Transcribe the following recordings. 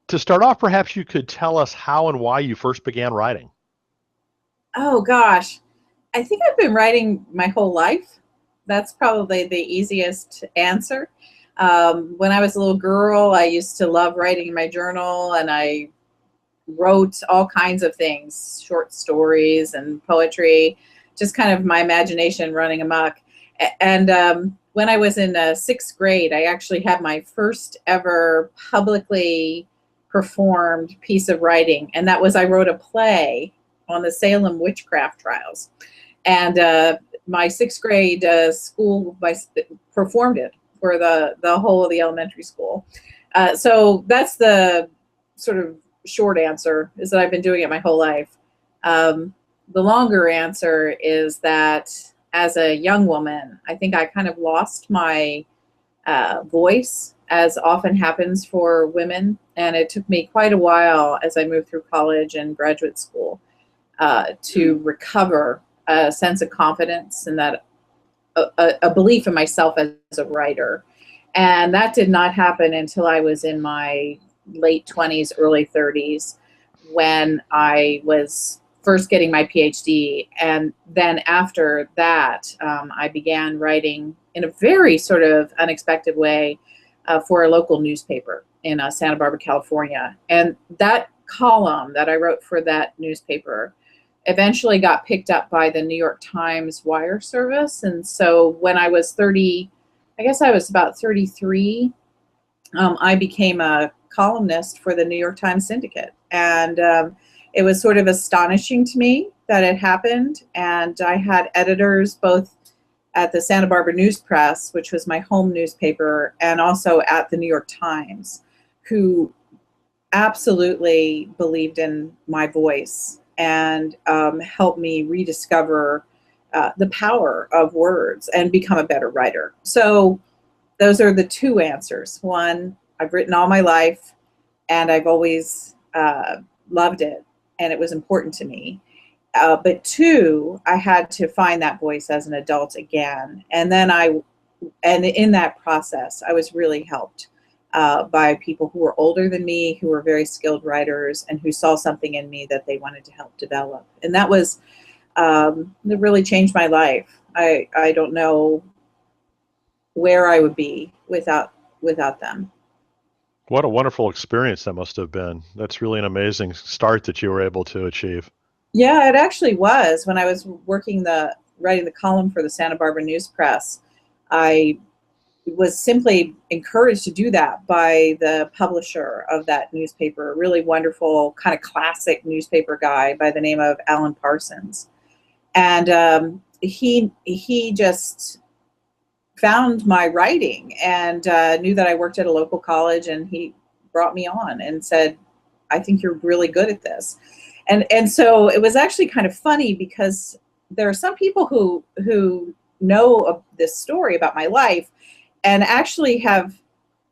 To start off, perhaps you could tell us how and why you first began writing. Oh gosh, I think I've been writing my whole life. That's probably the easiest answer. When I was a little girl, I used to love writing in my journal, and I wrote all kinds of things, short stories and poetry, just kind of my imagination running amok. And when I was in sixth grade, I actually had my first ever publicly performed piece of writing, and that was I wrote a play on the Salem witchcraft trials. And my sixth grade school performed it for the whole of the elementary school. So that's the sort of short answer, is that I've been doing it my whole life. The longer answer is that as a young woman, I think I kind of lost my voice, as often happens for women. And it took me quite a while as I moved through college and graduate school to recover a sense of confidence and that a belief in myself as a writer. And that did not happen until I was in my late 20s, early 30s, when I was first getting my PhD. And then after that, I began writing in a very sort of unexpected way for a local newspaper in Santa Barbara, California. And that column that I wrote for that newspaper eventually got picked up by the New York Times wire service. And so when I was 30, I guess I was about 33, I became a columnist for the New York Times Syndicate. And it was sort of astonishing to me that it happened. And I had editors both at the Santa Barbara News Press, which was my home newspaper, and also at the New York Times, who absolutely believed in my voice and helped me rediscover the power of words and become a better writer. So those are the two answers. One, I've written all my life, and I've always loved it, and it was important to me. But two, I had to find that voice as an adult again. And in that process, I was really helped by people who were older than me, who were very skilled writers, and who saw something in me that they wanted to help develop. And that really changed my life. I don't know where I would be without them. What a wonderful experience that must have been. That's really an amazing start that you were able to achieve. Yeah, it actually was. When I was writing the column for the Santa Barbara News Press, I was simply encouraged to do that by the publisher of that newspaper, a really wonderful kind of classic newspaper guy by the name of Alan Parsons. And he just found my writing and knew that I worked at a local college, and he brought me on and said, I think you're really good at this. And so it was actually kind of funny, because there are some people who know this story about my life and actually have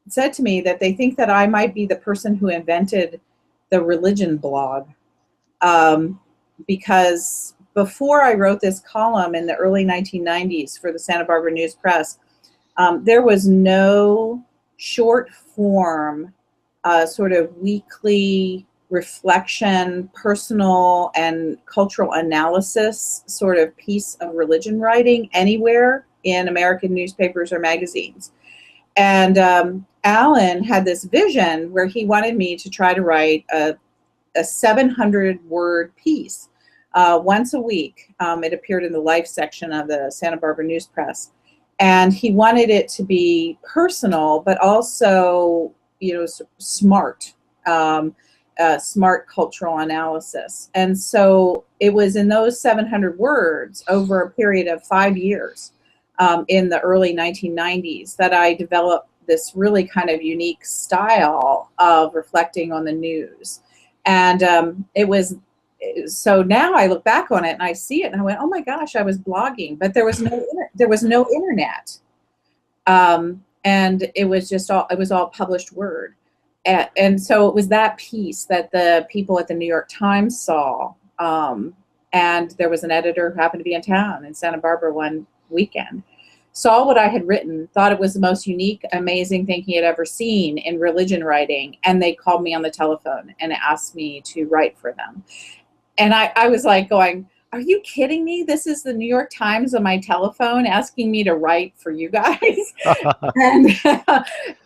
said to me that they think that I might be the person who invented the religion blog. Because before I wrote this column in the early 1990s for the Santa Barbara News Press, there was no short form sort of weekly reflection, personal and cultural analysis sort of piece of religion writing anywhere in American newspapers or magazines. And Alan had this vision where he wanted me to try to write a 700-word piece once a week. It appeared in the Life section of the Santa Barbara News Press. And he wanted it to be personal, but also, smart. Smart cultural analysis. And so it was in those 700 words over a period of 5 years in the early 1990s that I developed this really kind of unique style of reflecting on the news. And so now I look back on it and I see it and I went, oh my gosh, I was blogging, but there was no internet. And it was all published word. And so it was that piece that the people at the New York Times saw. And there was an editor who happened to be in town in Santa Barbara one weekend. saw what I had written, thought it was the most unique, amazing thing he had ever seen in religion writing, and they called me on the telephone and asked me to write for them. And I was like going, are you kidding me? This is the New York Times on my telephone asking me to write for you guys.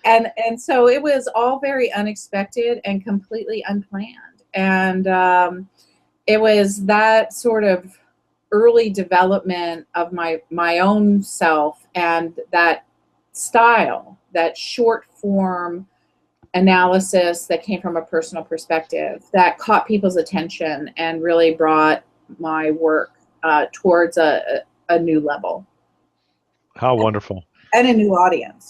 And and so it was all very unexpected and completely unplanned. And it was that sort of early development of my own self, and that style, that short form analysis that came from a personal perspective, that caught people's attention and really brought my work towards a new level How wonderful. and a new audience.